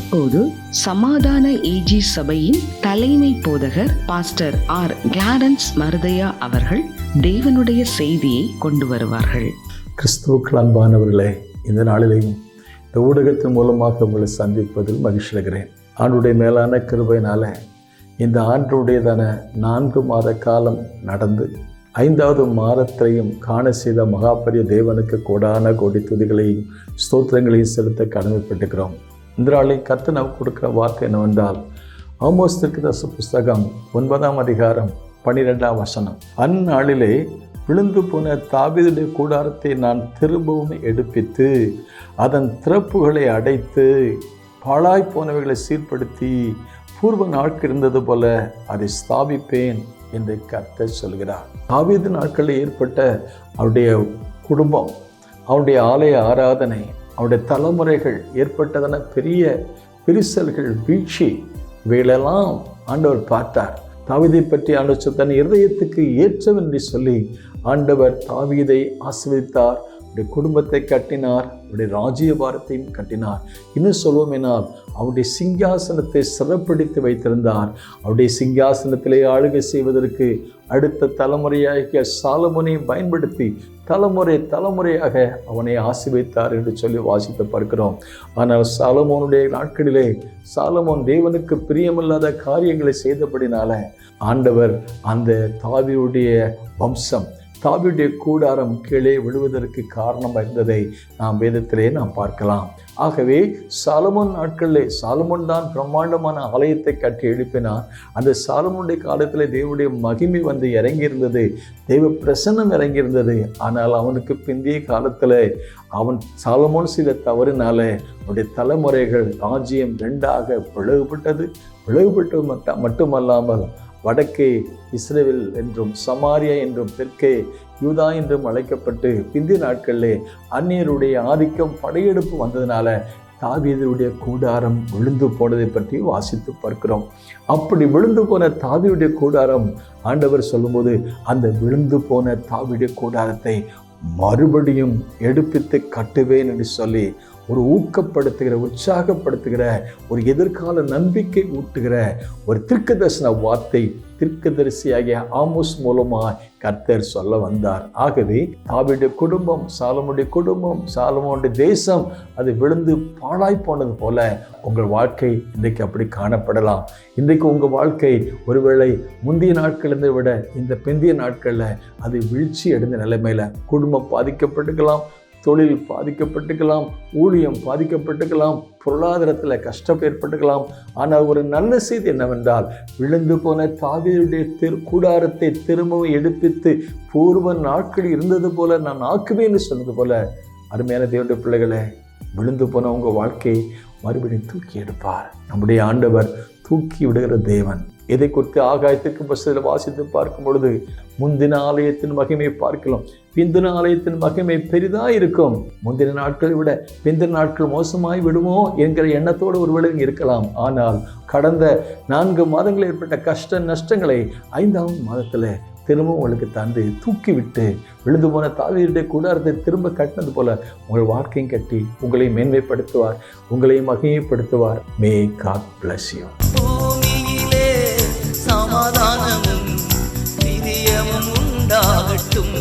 இப்போது சமாதான ஏஜி சபையின் தலைமை போதகர் பாஸ்டர் ஆர் கிளாரன்ஸ் மருதையா அவர்கள் தேவனுடைய செய்தியை கொண்டு வருவார்கள். கிறிஸ்துவுக்குள் அன்பானவர்களே, இந்த நாளிலேயும் இந்த ஊடகத்தின் மூலமாக உங்களை சந்திப்பதில் மகிழ்ச்சி அடைகிறேன். ஆண்டுடைய மேலான கிருபையினால இந்த ஆண்டுடையதான 4 மாத காலம் நடந்து 5வது மாதத்தையும் காண செய்த மகாபரிய தேவனுக்கு கோடான கோடி துதிகளையும் ஸ்தோத்திரங்களையும் செலுத்த கடமைப்பட்டுக்கிறோம். இந்த நாளில் கர்த்தர் நமக்கு கொடுக்கிற வார்த்தை என்னவென்றால், ஆமோஸ் தீர்க்கதரிசி புஸ்தகம் 9ஆம் அதிகாரம் 12ஆம் வசனம். அந்நாளிலே விழுந்து போன தாவீதுடைய கூடாரத்தை நான் திரும்பவும் எடுப்பித்து அதன் திறப்புகளை அடைத்து பாழாய் போனவைகளை சீர்படுத்தி பூர்வ நாட்கள் இருந்தது போல அதை ஸ்தாபிப்பேன் என்று கர்த்தர் சொல்கிறார். தாவீது நாட்களில் ஏற்பட்ட அவருடைய குடும்பம், அவருடைய ஆலய ஆராதனை, அவருடைய தலைமுறைகள் ஏற்பட்டதான பெரிய விரிசல்கள், வீழ்ச்சி, இவைகளெல்லாம் ஆண்டவர் பார்த்தார். தாவீதை பற்றி ஆண்டவர் தன் இருதயத்துக்கு ஏற்றவென்று சொல்லி ஆண்டவர் தாவீதை ஆசீர்வதித்தார். அவருடைய குடும்பத்தை கட்டினார், அவருடைய ராஜ்யபாரத்தையும் கட்டினார். இன்னும் சொல்வோமேனால் அவருடைய சிங்காசனத்தை சிறப்பிடித்து வைத்திருந்தார். அவருடைய சிங்காசனத்திலே ஆளுகை செய்வதற்கு அடுத்த தலைமுறையாக சாலமோனையும் பயன்படுத்தி தலைமுறையாக அவனை ஆசீர்வதித்தார் என்று சொல்லி வாசித்து பார்க்கிறோம். ஆனால் சாலமோனுடைய நாட்களிலே சாலமோன் தேவனுக்கு பிரியமில்லாத காரியங்களை செய்தபடினால ஆண்டவர் அந்த தாவீதுடைய வம்சம், தாவீதுடைய கூடாரம் கீழே விழுவதற்கு காரணமாக இருந்ததை நாம் வேதத்திலே நாம் பார்க்கலாம். ஆகவே சாலமோன் நாட்களிலே சாலமோன் தான் பிரம்மாண்டமான ஆலயத்தை கட்டி எழுப்பினார். அந்த சாலமோனுடைய காலத்தில் தேவனுடைய மகிமை வந்து இறங்கியிருந்தது, தெய்வ பிரசன்னம் இறங்கியிருந்தது. ஆனால் அவனுக்கு பிந்தைய காலத்தில் சாலமோன் செய்த தவறினால அவனுடைய தலைமுறைகள் ராஜ்யம் 2ஆக பிளவுபட்டு மட்டுமல்லாமல் வடக்கே இஸ்ரவேல் என்றும் சமாரியா என்றும் தெற்கே யூதா என்றும் அழைக்கப்பட்டு பிந்திய நாட்களிலே அந்நியருடைய ஆதிக்கம் படையெடுப்பு வந்ததுனால தாவீதுடைய கூடாரம் விழுந்து போனதை பற்றி வாசித்து பார்க்கிறோம். அப்படி விழுந்து போன தாவீதுடைய கூடாரம் ஆண்டவர் சொல்லும்போது அந்த விழுந்து போன தாவீதுடைய கூடாரத்தை மறுபடியும் எடுப்பித்து கட்டுவேன் என்று சொல்லி ஒரு ஊக்கப்படுத்துகிற, உற்சாகப்படுத்துகிற, ஒரு எதிர்கால நம்பிக்கை ஊட்டுகிற ஒரு தீர்க்கதரிசன வார்த்தை தீர்க்கதரிசியாகிய ஆமோஸ் மூலமாக கர்த்தர் சொல்ல வந்தார். ஆகவே தாவீதுடைய குடும்பம், சாலமோனுடைய குடும்பம், சாலமோனுடைய தேசம் அது விழுந்து பாழாய் போனது போல உங்கள் வாழ்க்கை இன்றைக்கு அப்படி காணப்படலாம். இன்றைக்கு உங்கள் வாழ்க்கை ஒருவேளை முந்தைய நாட்களிலிருந்து விட இந்த பிந்திய நாட்களில் அது வீழ்ச்சி அடைந்த நிலைமையில் குடும்பம் பாதிக்கப்பட்டுக்கலாம், தொழில் பாதிக்கப்பட்டுக்கலாம், ஊழியம் பாதிக்கப்பட்டுக்கலாம், பொருளாதாரத்தில் கஷ்டம் ஏற்பட்டுக்கலாம். ஆனால் ஒரு நல்ல செய்தி என்னவென்றால், விழுந்து போன தாவீதுடைய கூடாரத்தை திரும்பவும் எடுப்பித்து பூர்வ நாட்கள் இருந்தது போல நான் ஆக்குவேன்னு சொன்னது போல அருமையான தேவனுடைய பிள்ளைகளை, விழுந்து போன உங்கள் வாழ்க்கையை மறுபடியும் தூக்கி எடுப்பார். நம்முடைய ஆண்டவர் தூக்கி விடுகிற தேவன். இதை குறித்து ஆகாயத்திற்கு பஸ்ஸில் வாசித்து பார்க்கும் பொழுது முந்தின ஆலயத்தின் மகிமை பார்க்கலாம், பிந்தின ஆலயத்தின் மகிமை பெரிதாக இருக்கும். முந்தின நாட்களை விட பிந்தின நாட்கள் மோசமாய் விடுமோ என்கிற எண்ணத்தோடு ஒருவேளை இருக்கலாம். ஆனால் கடந்த 4 மாதங்களில் ஏற்பட்ட கஷ்ட நஷ்டங்களை 5ஆம் மாதத்தில் திரும்ப உங்களுக்கு தந்து தூக்கி விட்டு விழுந்து போன தாவீதுடைய கூடாரத்தை திரும்ப கட்டினது போல உங்கள் வாழ்க்கையும் கட்டி உங்களை மேன்மைப்படுத்துவார், உங்களை மகிமைப்படுத்துவார். May God bless you. சமாதானமும் பிரியமும் உண்டாகட்டும்.